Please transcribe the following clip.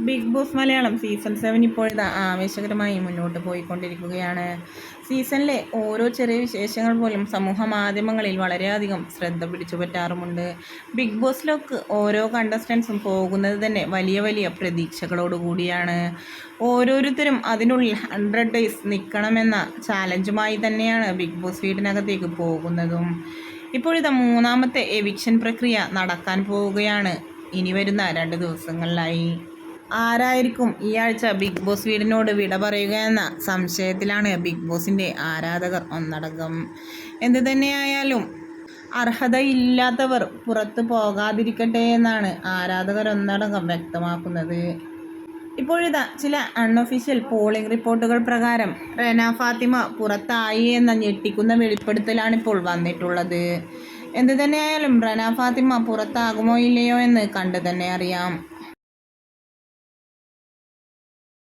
Big boss Malayalam season 7 ഇപ്പോഴിതാ ആവേശകരമായി മുന്നോട്ട് പോയിക്കൊണ്ടിരിക്കുകയാണ്. സീസണിലെ ഓരോ ചെറിയ വിശേഷങ്ങൾ പോലും സമൂഹ മാധ്യമങ്ങളിൽ വളരെയധികം ശ്രദ്ധ പിടിച്ചുപറ്റാറുമുണ്ട്. ബിഗ് ബോസിലേക്ക് ഓരോ കണ്ടസ്റ്റൻസും പോകുന്നത് തന്നെ വലിയ വലിയ പ്രതീക്ഷകളോടുകൂടിയാണ്. ഓരോരുത്തരും അതിനുള്ളിൽ 100 ഡേയ്സ് നിൽക്കണമെന്ന ചാലഞ്ചുമായി തന്നെയാണ് ബിഗ് ബോസ് വീടിനകത്തേക്ക് പോകുന്നതും. ഇപ്പോഴിതാ മൂന്നാമത്തെ എവിക്ഷൻ പ്രക്രിയ നടക്കാൻ പോവുകയാണ് ഇനി വരുന്ന 2 ദിവസങ്ങളിലായി. ആരായിരിക്കും ഈ ആഴ്ച ബിഗ് ബോസ് വീടിനോട് വിട പറയുക എന്ന സംശയത്തിലാണ് ബിഗ് ബോസിൻ്റെ ആരാധകർ ഒന്നടങ്കം. എന്തു തന്നെയായാലും അർഹതയില്ലാത്തവർ പുറത്തു പോകാതിരിക്കട്ടെ എന്നാണ് ആരാധകർ ഒന്നടങ്കം വ്യക്തമാക്കുന്നത്. ഇപ്പോഴിതാ ചില അൺഒഫീഷ്യൽ പോളിംഗ് റിപ്പോർട്ടുകൾ പ്രകാരം റെന ഫാത്തിമ പുറത്തായി എന്ന ഞെട്ടിക്കുന്ന വെളിപ്പെടുത്തലാണ് ഇപ്പോൾ വന്നിട്ടുള്ളത്. എന്തു തന്നെയായാലും റെന ഫാത്തിമ പുറത്താകുമോ ഇല്ലയോ എന്ന് കണ്ടു തന്നെ അറിയാം.